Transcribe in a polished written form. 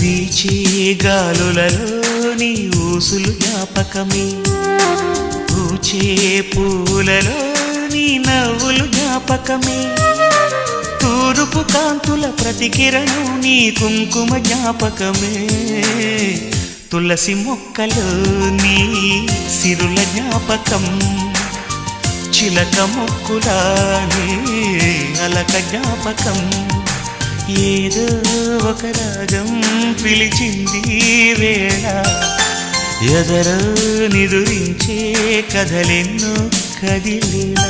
వీచే గాలులలో నీ ఊసులు జ్ఞాపకమే, పూచే పూలలో నీ నవ్వులు జ్ఞాపకమే, తూరుపు కాంతుల ప్రతికిరణం నీ కుంకుమ జ్ఞాపకమే, తులసి మొక్కలో నీ సిరుల జ్ఞాపకం, చిలక మొక్కులానే అలక జ్ఞాపకం, ఏదో ఒక రాగం పిలిచింది వేళ, ఎదరో నిదురించే కథలెన్నో కదిలేలా.